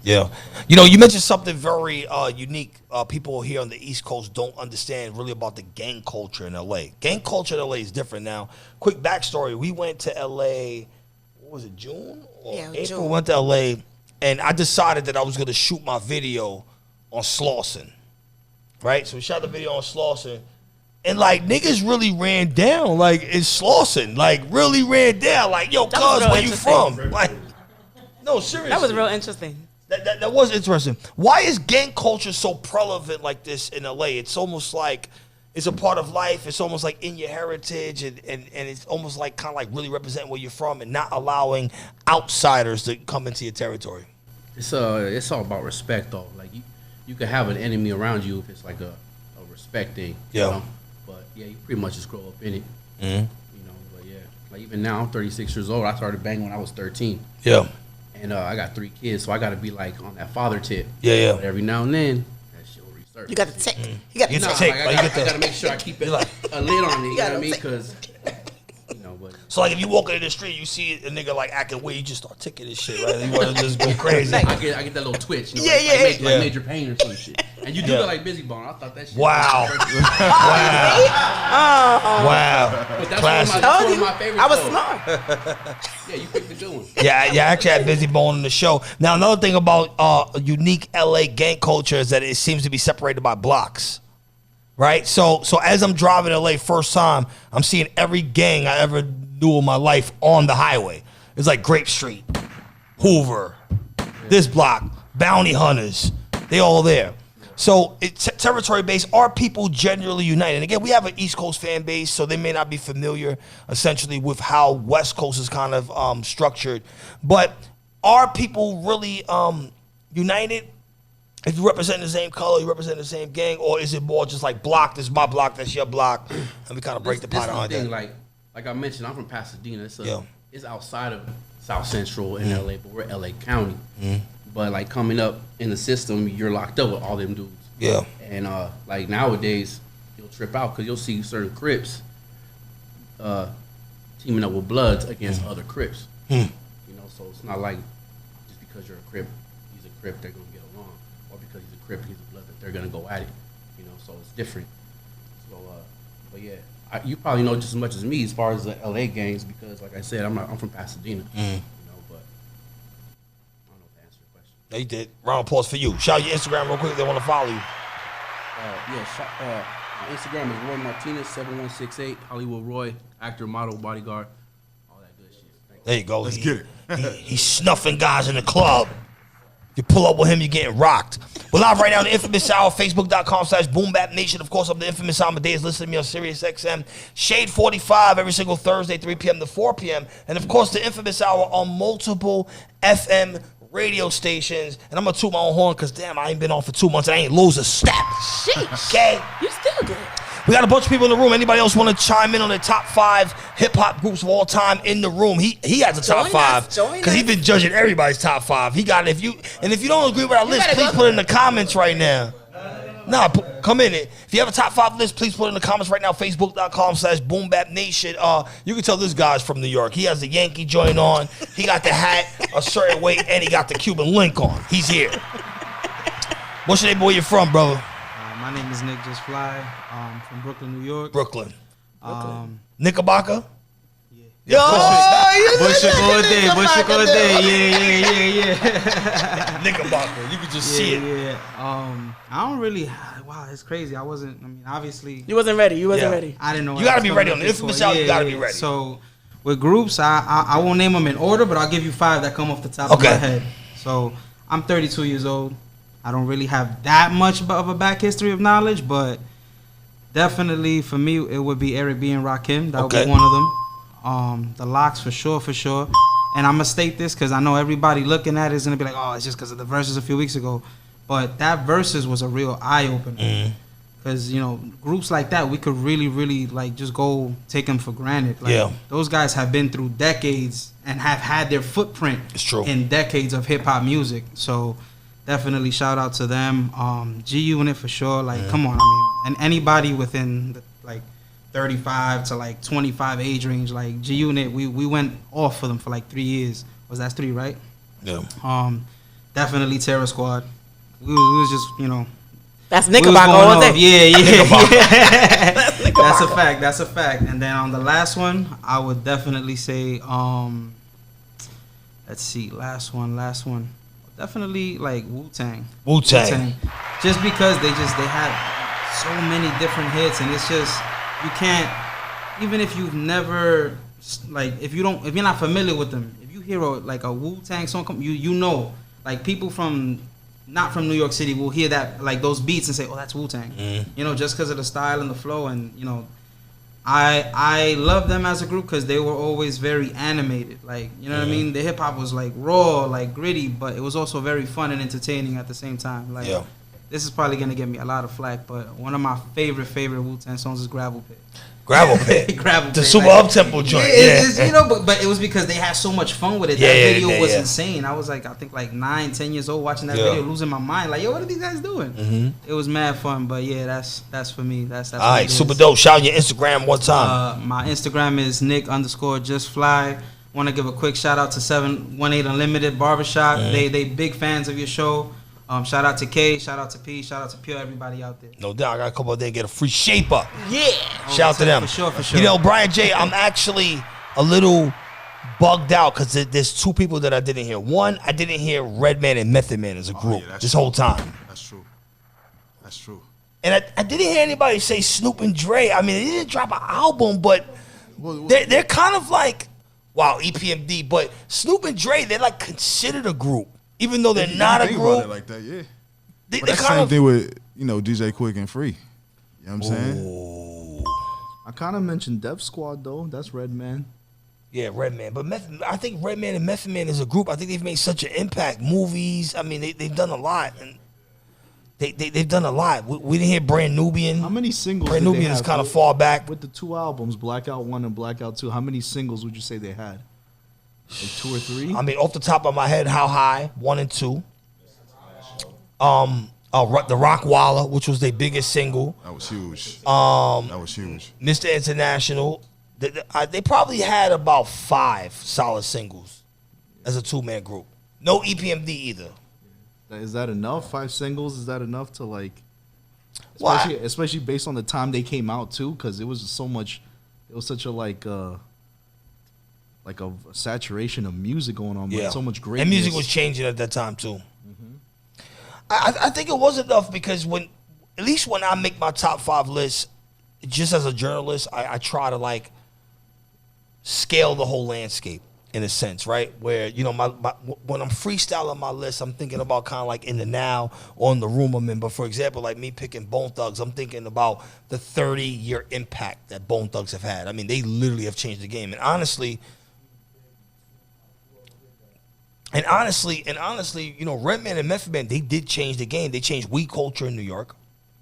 [SPEAKER 1] Yeah. You mentioned something very unique. People here on the East Coast don't understand really about the gang culture in L.A. Gang culture in L.A. is different now. Quick backstory. We went to L.A., what was it, June? Or
[SPEAKER 3] Yeah,
[SPEAKER 1] April.
[SPEAKER 3] June.
[SPEAKER 1] Went to L.A., and I decided that I was going to shoot my video on Slauson. Right? So we shot the video on Slauson. And, like, niggas really ran down. Like, it's Slauson. Like, really ran down. Like, yo,
[SPEAKER 3] That was
[SPEAKER 1] cuz,
[SPEAKER 3] real
[SPEAKER 1] where you
[SPEAKER 3] interesting.
[SPEAKER 1] from? Like, no, seriously.
[SPEAKER 3] That was real interesting.
[SPEAKER 1] That was interesting. Why is gang culture so prevalent like this in LA? It's almost like it's a part of life. It's almost like in your heritage, and it's almost like kind of like really representing where you're from and not allowing outsiders to come into your territory.
[SPEAKER 7] It's all about respect though. Like you could have an enemy around you if it's like a respect thing.
[SPEAKER 1] Yeah.
[SPEAKER 7] But yeah, you pretty much just grow up in it.
[SPEAKER 1] Mm-hmm.
[SPEAKER 7] But yeah, like even now I'm 36 years old. I started banging when I was 13.
[SPEAKER 1] Yeah.
[SPEAKER 7] And I got 3 kids, so I got to be like on that father tip.
[SPEAKER 1] Yeah.
[SPEAKER 7] But every now and then, that shit will resurface.
[SPEAKER 3] You got the tick. You got
[SPEAKER 1] You
[SPEAKER 3] the
[SPEAKER 1] got
[SPEAKER 3] tick.
[SPEAKER 1] the tick.
[SPEAKER 7] I
[SPEAKER 1] Like, you
[SPEAKER 7] got to make sure I keep it a lid on it. You know what I mean?
[SPEAKER 3] tick.
[SPEAKER 7] Because but
[SPEAKER 1] So like if you walk in the street, you see a nigga like acting weird, you just start ticking this shit, right? You want to just go crazy.
[SPEAKER 7] I get that little twitch. You know,
[SPEAKER 1] Yeah,
[SPEAKER 7] like
[SPEAKER 1] yeah.
[SPEAKER 7] major pain or some shit. And you do it like Busy Bone. I thought that shit.
[SPEAKER 1] Wow. Wow.
[SPEAKER 7] But that's
[SPEAKER 1] Classic.
[SPEAKER 7] one of my favorites.
[SPEAKER 3] I was
[SPEAKER 7] though.
[SPEAKER 3] smart.
[SPEAKER 7] Yeah, you picked the good one.
[SPEAKER 1] Yeah, I actually had Busy Bone on the show. Now, another thing about unique LA gang culture is that it seems to be separated by blocks, right? So as I'm driving to LA first time, I'm seeing every gang I ever knew in my life on the highway. It's like Grape Street, Hoover, this block, Bounty Hunters, they all there. So it's territory based. Are people generally united? And again, we have an East Coast fan base, so they may not be familiar essentially with how West Coast is kind of structured. But are people really united? If you represent the same color, you represent the same gang, or is it more just like block, this is my block, that's your block, and we kind of break the pot on
[SPEAKER 7] thing,
[SPEAKER 1] that?
[SPEAKER 7] like I mentioned, I'm from Pasadena.
[SPEAKER 1] Yeah.
[SPEAKER 7] It's outside of South Central in LA, but we're LA County. But like coming up in the system, you're locked up with all them dudes.
[SPEAKER 1] Yeah.
[SPEAKER 7] And like nowadays, you'll trip out because you'll see certain Crips teaming up with Bloods against other Crips. You know, so it's not like just because you're a Crip, he's a Crip, they're gonna get along, or because he's a Crip, he's a Blood, that they're gonna go at it. You know, so it's different. So, but yeah, you probably know just as much as me as far as the LA gangs because, like I said, I'm from Pasadena. You know, but I don't know if I answered your question.
[SPEAKER 1] No, you did. Round of applause for you. Shout out your Instagram real quick if they want to follow you.
[SPEAKER 7] My Instagram is Roy Martinez 7168 Hollywood Roy, actor, model, bodyguard, all that good shit. Thank
[SPEAKER 1] There you go.
[SPEAKER 4] Let's get it.
[SPEAKER 1] He's snuffing guys in the club. You pull up with him, you're getting rocked. We're live right now on the Inphamus Hour, Facebook.com/BoomBapNation. Of course, I'm the infamous Amadeuz. Listen to me on Sirius XM. Shade 45 every single Thursday, 3 p.m. to 4 p.m. And, of course, the Inphamus Hour on multiple FM radio stations. And I'm going to toot my own horn because, damn, I ain't been on for 2 months and I ain't lose a step.
[SPEAKER 3] Sheesh.
[SPEAKER 1] Okay?
[SPEAKER 3] You still good.
[SPEAKER 1] We got a bunch of people in the room. Anybody else want to chime in on the top 5 hip-hop groups of all time in the room? He has a top
[SPEAKER 3] Join
[SPEAKER 1] 5
[SPEAKER 3] us, join
[SPEAKER 1] because he's
[SPEAKER 3] us.
[SPEAKER 1] been judging everybody's top 5. He got it. If you don't agree with our list,
[SPEAKER 3] better
[SPEAKER 1] please
[SPEAKER 3] go.
[SPEAKER 1] put it in the comments right now. Nah, come in it. If you have a top 5 list, please put it in the comments right now. Facebook.com/BoomBapNation. You can tell this guy's from New York. He has the Yankee joint on. He got the hat a certain way, and he got the Cuban link on. He's here. What's your name? Where you from, brother?
[SPEAKER 8] My name is Nick Just Fly. From Brooklyn, New York.
[SPEAKER 1] Brooklyn.
[SPEAKER 8] Yeah.
[SPEAKER 1] Knickerbocker?
[SPEAKER 8] Bushwick all day. Bushwick all day. Yeah.
[SPEAKER 1] Knickerbocker. You can just see it.
[SPEAKER 8] Yeah. I don't really. Wow, it's crazy. I mean, obviously,
[SPEAKER 3] You wasn't ready.
[SPEAKER 1] Yeah.
[SPEAKER 3] ready.
[SPEAKER 8] I didn't know.
[SPEAKER 1] You gotta be ready on the Inphamus Hour. You gotta be ready.
[SPEAKER 8] So, with groups, I won't name them in order, but I'll give you 5 that come off the top of my head. So, I'm 32 years old. I don't really have that much of a back history of knowledge, but definitely for me, it would be Eric B. and Rakim. That would be one of them. The Locks for sure. And I'm gonna state this because I know everybody looking at it is gonna be like, oh, it's just because of the verses a few weeks ago. But that verses was a real eye opener. Because groups like that, we could really, really like just go take them for granted. Like, those guys have been through decades and have had their footprint in decades of hip hop music. So definitely shout out to them. G Unit for sure. Like, come on, I mean, and anybody within the, like 35 to like 25 age range, like G Unit, we went off for them for like 3 years. That's 3, right?
[SPEAKER 1] Yeah.
[SPEAKER 8] Definitely Terror Squad. We was just,
[SPEAKER 3] That's
[SPEAKER 8] we was
[SPEAKER 3] Knickerbocker
[SPEAKER 8] going
[SPEAKER 3] all
[SPEAKER 8] off.
[SPEAKER 3] day.
[SPEAKER 8] Yeah. That's a fact. And then on the last one, I would definitely say, let's see, last one. Definitely like Wu-Tang. Just because they had so many different hits, and it's just, you can't, even if you've never, like, if you're not familiar with them, if you hear a Wu-Tang song come, you know, like people not from New York City will hear that, like those beats, and say, oh, that's Wu-Tang. Just because of the style and the flow, and I love them as a group because they were always very animated. Like, what I mean? The hip hop was like raw, like gritty, but it was also very fun and entertaining at the same time. Like, this is probably gonna get me a lot of flack, but one of my favorite Wu-Tang songs is Gravel Pit.
[SPEAKER 1] Gravel Pit.
[SPEAKER 8] Gravel
[SPEAKER 1] The
[SPEAKER 8] Pit,
[SPEAKER 1] super
[SPEAKER 8] like-
[SPEAKER 1] up-tempo joint.
[SPEAKER 8] It's, you know, but it was because they had so much fun with it.
[SPEAKER 1] Yeah,
[SPEAKER 8] That
[SPEAKER 1] yeah,
[SPEAKER 8] video
[SPEAKER 1] yeah,
[SPEAKER 8] was
[SPEAKER 1] yeah.
[SPEAKER 8] insane. I was like, I think like 9, 10 years old watching that
[SPEAKER 1] Yeah.
[SPEAKER 8] video, losing my mind. Like, yo, what are these guys doing? It was mad fun. But yeah, that's for me. That's
[SPEAKER 1] All
[SPEAKER 8] what
[SPEAKER 1] right,
[SPEAKER 8] it is.
[SPEAKER 1] super dope. Shout out your Instagram one time.
[SPEAKER 8] My Instagram is Nick_JustFly. Want to give a quick shout out to 718 Unlimited Barbershop. They big fans of your show. Shout out to K, shout out to P, shout out to Pure, everybody out there.
[SPEAKER 1] No doubt. I got to come out there and get a free shape up.
[SPEAKER 3] Yeah.
[SPEAKER 1] Shout out to them.
[SPEAKER 8] For sure, for sure.
[SPEAKER 1] You know, Brian J., I'm actually a little bugged out because there's two people that I didn't hear. One, I didn't hear Redman and Method Man as a group
[SPEAKER 4] yeah, that's
[SPEAKER 1] this whole time.
[SPEAKER 4] That's true. That's true.
[SPEAKER 1] And I didn't hear anybody say Snoop and Dre. I mean, they didn't drop an album, but
[SPEAKER 4] Well,
[SPEAKER 1] they're kind of like, wow, EPMD. But Snoop and Dre, they're like considered a group, even though they're not a
[SPEAKER 4] think about
[SPEAKER 1] group.
[SPEAKER 4] it like that, yeah.
[SPEAKER 1] They
[SPEAKER 4] But that's the
[SPEAKER 1] kind
[SPEAKER 4] same
[SPEAKER 1] of
[SPEAKER 4] thing with DJ Quick and Free. You know what I'm saying?
[SPEAKER 2] I kind of mentioned Def Squad though. That's Redman.
[SPEAKER 1] yeah, Redman. But I think Redman and Method Man as a group, I think they've made such an impact. Movies, I mean, they've done a lot, and they've done a lot. We didn't hear Brand Nubian.
[SPEAKER 2] How many singles?
[SPEAKER 1] Brand
[SPEAKER 2] did they
[SPEAKER 1] Nubian is
[SPEAKER 2] have
[SPEAKER 1] kind of
[SPEAKER 2] with-
[SPEAKER 1] far back.
[SPEAKER 2] with the two albums, Blackout 1 and Blackout 2. How many singles would you say they had? Like 2 or 3?
[SPEAKER 1] I mean, off the top of my head, How High 1 and 2. The Rockwalla, which was their biggest single.
[SPEAKER 4] That was huge. That was huge.
[SPEAKER 1] Mr. International. They probably had about 5 solid singles as a two-man group. No EPMD either.
[SPEAKER 2] Is that enough? 5 singles? Is that enough to like?
[SPEAKER 1] Why?
[SPEAKER 2] Especially based on the time they came out too, because it was so much. It was such a like a saturation of music going on, but so much great.
[SPEAKER 1] And music was changing at that time too. I think it was enough because at least when I make my top 5 list, just as a journalist, I try to like scale the whole landscape in a sense, right? Where, you know, when I'm freestyling my list, I'm thinking about kind of like in the now or in the room I'm in. But for example, like me picking Bone Thugs, I'm thinking about the 30-year impact that Bone Thugs have had. I mean, they literally have changed the game. And honestly, you know, Redman and Method Man, they did change the game. They changed weed culture in New York.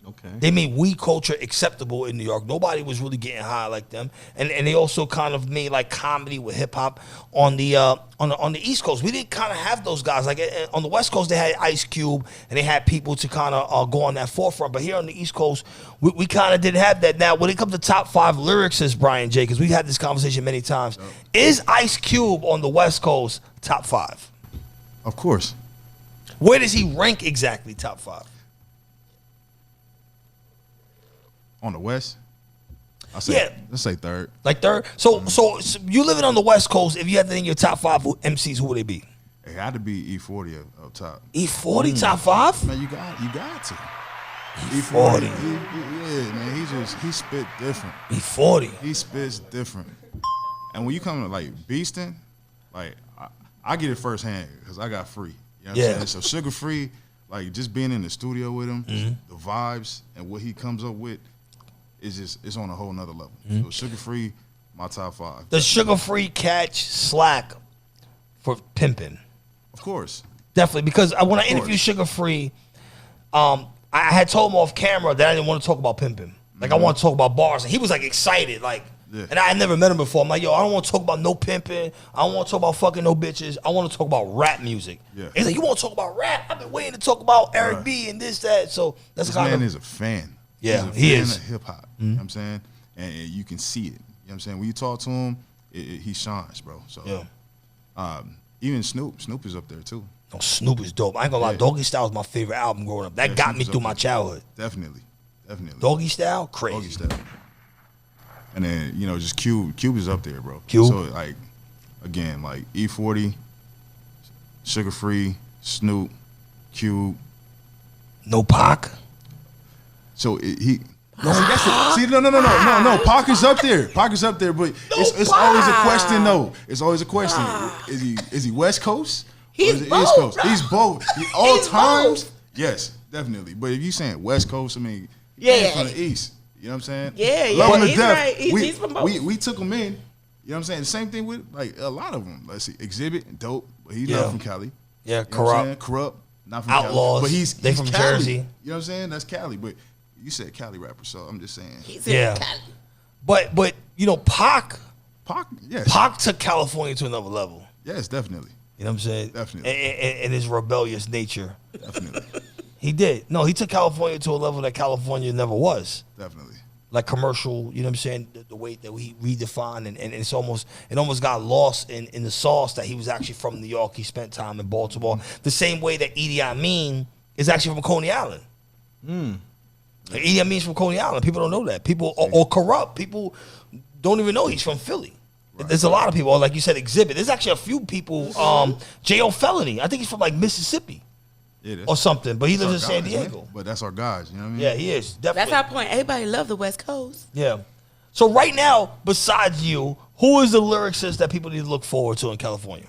[SPEAKER 2] Okay.
[SPEAKER 1] They made weed culture acceptable in New York. Nobody was really getting high like them. And they also kind of made like comedy with hip hop on the East Coast. We didn't kind of have those guys. Like on the West Coast, they had Ice Cube and they had people to kind of go on that forefront. But here on the East Coast, we kind of didn't have that. Now, when it comes to top 5 lyricists, Brian J., because we've had this conversation many times, is Ice Cube on the West Coast top 5?
[SPEAKER 4] Of course.
[SPEAKER 1] Where does he rank exactly top 5?
[SPEAKER 4] On the West? Let's say third.
[SPEAKER 1] Like third? So you living on the West Coast, if you had to think your top 5 MCs, who would they be?
[SPEAKER 4] It had to be E40 up top.
[SPEAKER 1] E40 top 5?
[SPEAKER 4] Man, you got to.
[SPEAKER 1] E40.
[SPEAKER 4] Yeah, man, he spit different.
[SPEAKER 1] E40.
[SPEAKER 4] He spits different. And when you come to like beasting, like I get it firsthand because I got free. You know what I'm saying? So Sugar Free, like just being in the studio with him, the vibes and what he comes up with is it's on a whole nother level. So Sugar Free, my top 5.
[SPEAKER 1] Does Sugar Free catch slack for pimping?
[SPEAKER 4] Of course.
[SPEAKER 1] Definitely, because when I interviewed Sugar Free, I had told him off camera that I didn't want to talk about pimping. Like I want to talk about bars, and he was like excited, like. Yeah. And I had never met him before. I'm like, yo, I don't want to talk about no pimping. I don't want to talk about fucking no bitches. I want to talk about rap music. Yeah. He's like, you want to talk about rap? I've been waiting to talk about Eric B and this, that. So that's
[SPEAKER 4] this
[SPEAKER 1] kind
[SPEAKER 4] man
[SPEAKER 1] of.
[SPEAKER 4] is a fan.
[SPEAKER 1] Yeah,
[SPEAKER 4] he is of hip hop. You know what I'm saying? And you can see it. You know what I'm saying? When you talk to him, he shines, bro. So even Snoop is up there too.
[SPEAKER 1] Oh, Snoop is dope. I ain't gonna lie, Doggy Style was my favorite album growing up. That got me through my childhood.
[SPEAKER 4] Definitely.
[SPEAKER 1] Doggy Style, crazy.
[SPEAKER 4] Doggy Style. And then, you know, just Cube is up there, bro.
[SPEAKER 1] Cube.
[SPEAKER 4] So, like, again, like E40, Sugar Free, Snoop, Cube.
[SPEAKER 1] No Pac.
[SPEAKER 4] So, he... No, see, no. Pac is up there. Pac is up there, but it's always a question, though. It's always a question. Is he West Coast?
[SPEAKER 3] He's
[SPEAKER 4] or is it
[SPEAKER 3] both,
[SPEAKER 4] East Coast?
[SPEAKER 3] bro.
[SPEAKER 4] He's both. All
[SPEAKER 3] He's
[SPEAKER 4] times?
[SPEAKER 3] both.
[SPEAKER 4] Yes, definitely. But if you saying West Coast, I mean,
[SPEAKER 3] Yeah.
[SPEAKER 4] from the East. You know what I'm saying?
[SPEAKER 3] Yeah,
[SPEAKER 4] Love him to
[SPEAKER 3] he's
[SPEAKER 4] death.
[SPEAKER 3] right. He's from both.
[SPEAKER 4] We took him in. You know what I'm saying? The same thing with like a lot of them. Let's see, Exhibit, dope, but he's not from Cali.
[SPEAKER 1] Yeah,
[SPEAKER 4] You know what I'm saying?
[SPEAKER 1] Corrupt.
[SPEAKER 4] Corrupt, not from
[SPEAKER 1] Outlaws,
[SPEAKER 4] Cali. But he's
[SPEAKER 1] from
[SPEAKER 4] Cali.
[SPEAKER 1] Jersey.
[SPEAKER 4] You know what I'm saying? That's Cali. But you said Cali rapper, so I'm just saying.
[SPEAKER 3] He's in Cali.
[SPEAKER 1] But you know, Pac
[SPEAKER 4] Yes.
[SPEAKER 1] Pac took California to another level.
[SPEAKER 4] Yes, definitely.
[SPEAKER 1] You know what I'm saying?
[SPEAKER 4] Definitely.
[SPEAKER 1] And his rebellious nature.
[SPEAKER 4] Definitely.
[SPEAKER 1] He did. No, he took California to a level that California never was.
[SPEAKER 4] Definitely.
[SPEAKER 1] Like commercial, you know what I'm saying? The way that we redefined and it almost got lost in the sauce that he was actually from New York. He spent time in Baltimore. The same way that Idi Amin is actually from Coney Island. Idi Amin's from Coney Island. People don't know that. People or corrupt. People don't even know he's from Philly. Right. There's a lot of people, or like you said, Exhibit. There's actually a few people. J.O. Felony. I think he's from like Mississippi. Or something, but he lives in San Diego.
[SPEAKER 4] Man. But that's our guys, you know what I mean?
[SPEAKER 1] Yeah, he is. Definitely.
[SPEAKER 3] That's our point. Everybody love the West Coast.
[SPEAKER 1] Yeah. So right now, besides you, who is the lyricist that people need to look forward to in California?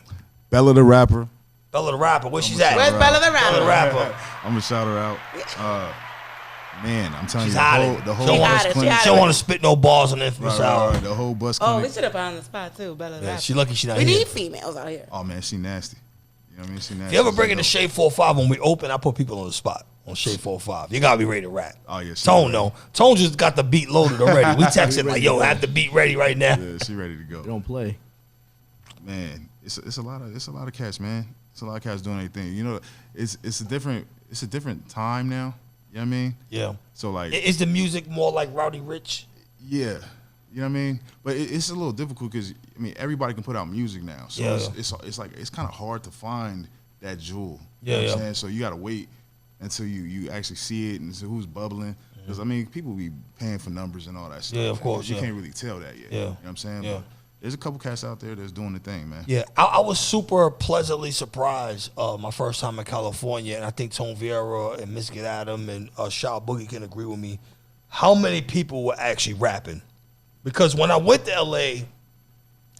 [SPEAKER 4] Bella the rapper.
[SPEAKER 1] Bella the rapper. Where she's at?
[SPEAKER 3] Where's Bella the rapper?
[SPEAKER 1] Bella the rapper.
[SPEAKER 4] I'm gonna shout her out. Man, I'm telling
[SPEAKER 1] She's
[SPEAKER 4] you,
[SPEAKER 1] hot.
[SPEAKER 4] the whole
[SPEAKER 3] She
[SPEAKER 4] bus
[SPEAKER 3] hot.
[SPEAKER 4] clinic.
[SPEAKER 1] She don't want to spit no balls on the Inphamus Hour.
[SPEAKER 4] The whole bus
[SPEAKER 3] Oh,
[SPEAKER 4] clinic.
[SPEAKER 3] we should have put her on the spot too, Bella the
[SPEAKER 1] Yeah,
[SPEAKER 3] rapper.
[SPEAKER 1] she lucky she not
[SPEAKER 3] We
[SPEAKER 1] here.
[SPEAKER 3] need females out here.
[SPEAKER 4] Oh man, she nasty. You know what I mean? She nasty.
[SPEAKER 1] If you ever bring in the Shade 4-5 when we open, I put people on the spot on Shade 4-5. You gotta be ready to rap.
[SPEAKER 4] Oh yeah, she
[SPEAKER 1] Tone
[SPEAKER 4] ready.
[SPEAKER 1] though. Tone just got the beat loaded already. We texted like, yo, have the beat ready right now.
[SPEAKER 4] Yeah, she ready to go.
[SPEAKER 2] They don't play.
[SPEAKER 4] Man, it's a lot of cats, man. It's a lot of cats doing anything. You know, it's a different time now. You know what I mean?
[SPEAKER 1] Yeah.
[SPEAKER 4] So like,
[SPEAKER 1] Is the music more like Rowdy Rich?
[SPEAKER 4] yeah, you know what I mean. But it's a little difficult because I mean everybody can put out music now. So
[SPEAKER 1] Yeah.
[SPEAKER 4] it's like it's kind of hard to find that jewel.
[SPEAKER 1] Yeah,
[SPEAKER 4] You know what
[SPEAKER 1] yeah.
[SPEAKER 4] I'm saying? So you gotta wait until you actually see it and see who's bubbling. Because I mean, people be paying for numbers and all that stuff.
[SPEAKER 1] Yeah, of course,
[SPEAKER 4] You
[SPEAKER 1] yeah.
[SPEAKER 4] can't really tell that yet.
[SPEAKER 1] Yeah.
[SPEAKER 4] You know what I'm saying?
[SPEAKER 1] Yeah.
[SPEAKER 4] But there's a couple cats out there that's doing the thing, man.
[SPEAKER 1] Yeah, I was super pleasantly surprised my first time in California, and I think Tone Viera and Miss Get Adam and Shaw Boogie can agree with me, how many people were actually rapping. Because when I went to L.A.,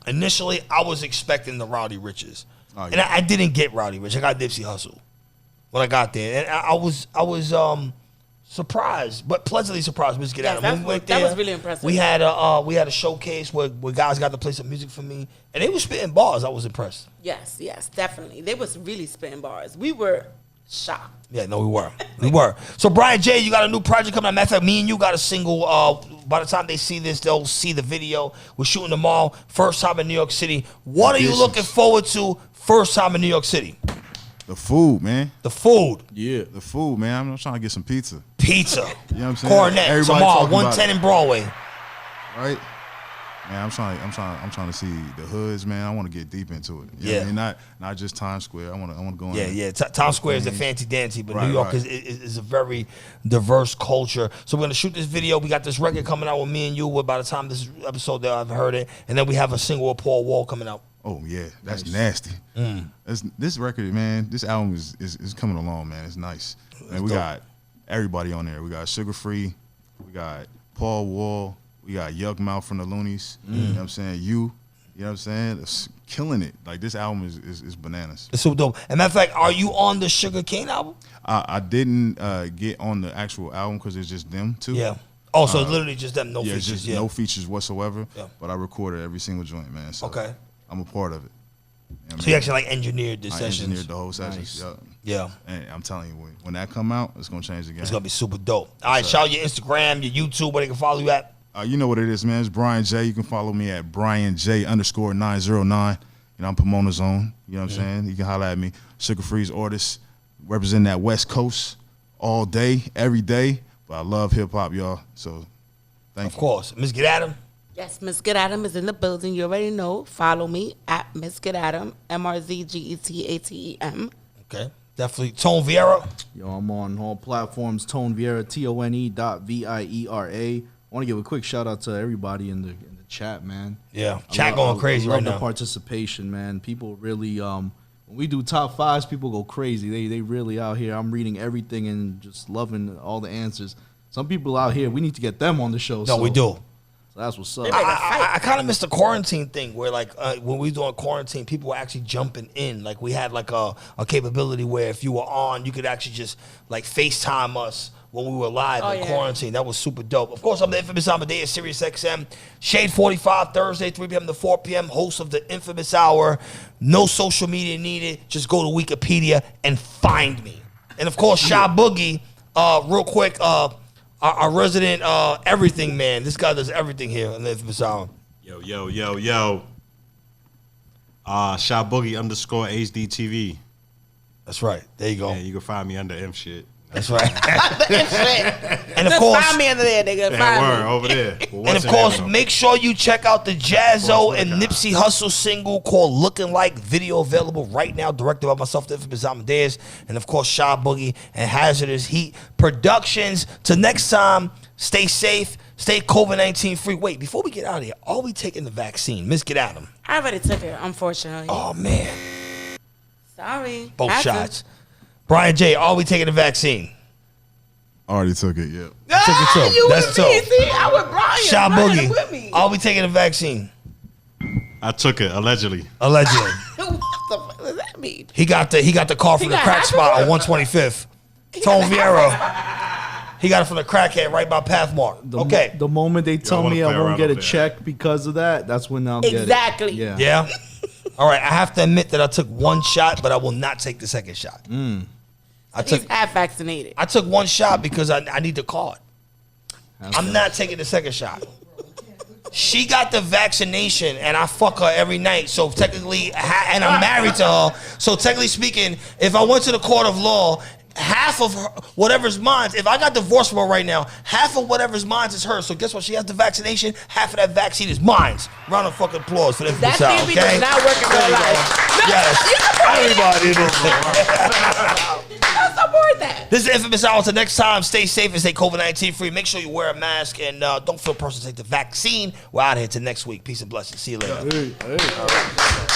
[SPEAKER 1] initially I was expecting the Rowdy Riches.
[SPEAKER 4] Oh,
[SPEAKER 1] And
[SPEAKER 4] yeah.
[SPEAKER 1] I didn't get Rowdy Rich. I got Nipsey Hussle when I got there. And I was surprised, but pleasantly surprised. Miss Get
[SPEAKER 3] Yes,
[SPEAKER 1] Adam. When we went
[SPEAKER 3] that
[SPEAKER 1] there,
[SPEAKER 3] was really impressive.
[SPEAKER 1] We had a showcase where guys got to play some music for me, and they were spitting bars. I was impressed.
[SPEAKER 3] Yes, definitely. They was really spitting bars. We were shocked.
[SPEAKER 1] Yeah, no, we were. We were. So, Brian J., you got a new project coming out. Matter of fact, me and you got a single. By the time they see this, they'll see the video. We're shooting them all. First time in New York City. What are you looking forward to first time in New York City?
[SPEAKER 4] The food, man.
[SPEAKER 1] The food.
[SPEAKER 2] Yeah.
[SPEAKER 4] The food, man. I'm trying to get some pizza.
[SPEAKER 1] Pizza.
[SPEAKER 4] You know what I'm saying?
[SPEAKER 1] Cornet.
[SPEAKER 4] Everybody
[SPEAKER 1] Tomorrow,
[SPEAKER 4] talking about
[SPEAKER 1] 110
[SPEAKER 4] it.
[SPEAKER 1] in Broadway.
[SPEAKER 4] Right? Man, I'm trying to see the hoods, man. I want to get deep into it. You know
[SPEAKER 1] Yeah.
[SPEAKER 4] what I mean? Not just Times Square. I want to go in
[SPEAKER 1] Yeah,
[SPEAKER 4] there.
[SPEAKER 1] yeah. Times Square is a fancy dancy, but
[SPEAKER 4] Right,
[SPEAKER 1] New York
[SPEAKER 4] right.
[SPEAKER 1] is a very diverse culture. So we're gonna shoot this video. We got this record coming out with me and you. By the time this episode, there, I've heard it, and then we have a single with Paul Wall coming out.
[SPEAKER 4] Oh yeah, that's nasty. This record, man. This album is coming along, man. It's nice. And we
[SPEAKER 1] dope.
[SPEAKER 4] got everybody on there. We got Sugar Free. We got Paul Wall. We got Yuck Mouth from the Loonies. You know what I'm saying? You know what I'm saying? It's killing it. Like this album is bananas.
[SPEAKER 1] It's so dope. And matter of fact, are you on the Sugar Cane album?
[SPEAKER 4] I didn't get on the actual album because it's just them two.
[SPEAKER 1] Yeah. Oh, so it's literally just them, no
[SPEAKER 4] Yeah, it's
[SPEAKER 1] features.
[SPEAKER 4] just
[SPEAKER 1] Yeah.
[SPEAKER 4] no features whatsoever.
[SPEAKER 1] Yeah.
[SPEAKER 4] But I recorded every single joint, man. So
[SPEAKER 1] Okay.
[SPEAKER 4] I'm a part of it. You know what I
[SPEAKER 1] So
[SPEAKER 4] mean?
[SPEAKER 1] you actually like engineered the
[SPEAKER 4] I
[SPEAKER 1] sessions.
[SPEAKER 4] engineered the whole sessions.
[SPEAKER 2] Nice.
[SPEAKER 4] Yeah.
[SPEAKER 1] Yeah.
[SPEAKER 4] And I'm telling you, when that come out, it's gonna change the game.
[SPEAKER 1] It's gonna be super dope. All right, shout out your Instagram, your YouTube, where they can follow you at.
[SPEAKER 4] You know what it is, man. It's Brian J. You can follow me at BrianJ_909. You know, I'm Pomona Zone. You know what I'm saying? You can holler at me. Sugar Free's artist, representing that West Coast all day, every day. But I love hip hop, y'all. So thank
[SPEAKER 1] Of
[SPEAKER 4] you.
[SPEAKER 1] course. Miss Get Adam.
[SPEAKER 3] Yes, Miss Good Adam is in the building. You already know. Follow me at Miss Good Adam, MRZGETATEM.
[SPEAKER 1] Okay. Definitely. Tone Viera.
[SPEAKER 2] Yo, I'm on all platforms. Tone Viera, TONE.VIERA. I want to give a quick shout out to everybody in the chat, man.
[SPEAKER 1] Yeah.
[SPEAKER 2] I
[SPEAKER 1] Chat
[SPEAKER 2] love-
[SPEAKER 1] going crazy
[SPEAKER 2] I love
[SPEAKER 1] right
[SPEAKER 2] the
[SPEAKER 1] now.
[SPEAKER 2] participation, man. People really, when we do top fives, people go crazy. They really out here. I'm reading everything and just loving all the answers. Some people out here, we need to get them on the show.
[SPEAKER 1] No, we do.
[SPEAKER 2] So that's what's up.
[SPEAKER 1] I kind of missed the quarantine thing where like when we were doing quarantine, people were actually jumping in. Like we had like a capability where if you were on, you could actually just like FaceTime us when we were live in quarantine. That was super dope. Of course, I'm the infamous Amadeuz, Sirius XM. Shade 45, Thursday, 3 p.m. to 4 p.m. Host of the Inphamus Hour. No social media needed. Just go to Wikipedia and find me. And of course, Shy Boogie, real quick, our resident everything man. This guy does everything here on the Inphamus Hour.
[SPEAKER 5] Yo. Shot Boogie _ HDTV.
[SPEAKER 1] That's right. There you go.
[SPEAKER 5] Yeah, you can find me under M shit.
[SPEAKER 1] That's right. And of
[SPEAKER 3] Just
[SPEAKER 1] course,
[SPEAKER 3] find me under there, nigga.
[SPEAKER 5] Yeah,
[SPEAKER 3] Find
[SPEAKER 5] word
[SPEAKER 3] me.
[SPEAKER 5] over there. Well,
[SPEAKER 1] and
[SPEAKER 5] what's
[SPEAKER 1] of
[SPEAKER 5] in
[SPEAKER 1] course,
[SPEAKER 5] that,
[SPEAKER 1] make sure you check out the Jazzo and Nipsey Hussle single called "Looking Like." Video available right now, directed by myself, the Inphamus Amadeuz, and of course, Shy Boogie and Hazardous Heat Productions. Till next time, stay safe, stay COVID-19 free. Wait, before we get out of here, are we taking the vaccine? Miss, get at him.
[SPEAKER 3] I already took it, unfortunately.
[SPEAKER 1] Oh man,
[SPEAKER 3] Sorry.
[SPEAKER 1] both
[SPEAKER 3] Had to.
[SPEAKER 1] shots. Brian J, are we taking the vaccine?
[SPEAKER 4] Already took it. Yep.
[SPEAKER 1] Took it too.
[SPEAKER 3] You
[SPEAKER 1] That's
[SPEAKER 3] with
[SPEAKER 1] two.
[SPEAKER 3] me. See, I with Brian.
[SPEAKER 1] Shy
[SPEAKER 3] Brian with me.
[SPEAKER 1] Boogie, are we taking the vaccine?
[SPEAKER 5] I took it allegedly.
[SPEAKER 1] Allegedly.
[SPEAKER 3] What the fuck does that mean?
[SPEAKER 1] He got the car from
[SPEAKER 3] He
[SPEAKER 1] the
[SPEAKER 3] got
[SPEAKER 1] crack
[SPEAKER 3] half
[SPEAKER 1] spot
[SPEAKER 3] of
[SPEAKER 1] on
[SPEAKER 3] it?
[SPEAKER 1] 125th. Tone Viera. He got it from the crackhead right by Pathmark. Okay.
[SPEAKER 2] The moment they tell
[SPEAKER 5] wanna
[SPEAKER 2] me I
[SPEAKER 5] play
[SPEAKER 2] won't
[SPEAKER 5] around
[SPEAKER 2] get a
[SPEAKER 5] over there.
[SPEAKER 2] check because of that, that's when I'll get it.
[SPEAKER 3] Exactly.
[SPEAKER 2] Yeah.
[SPEAKER 1] Yeah. All right. I have to admit that I took one shot, but I will not take the second shot.
[SPEAKER 3] He's half vaccinated.
[SPEAKER 1] I took one shot because I need the card. I'm not taking the second shot. She got the vaccination, and I fuck her every night. So technically, and I'm married to her. So technically speaking, if I went to the court of law, half of her, whatever's mine, if I got divorced from her right now, half of whatever's mine is hers. So guess what? She has the vaccination. Half of that vaccine is mine. Round of fucking applause for this.
[SPEAKER 3] That theory does not work in real life.
[SPEAKER 1] Yes. Everybody.
[SPEAKER 3] No, support that.
[SPEAKER 1] This is Inphamus Hour. Until next time, stay safe and stay COVID-19 free. Make sure you wear a mask and don't feel personal. Take the vaccine. We're out of here till next week. Peace and blessings. See you later.
[SPEAKER 2] Hey.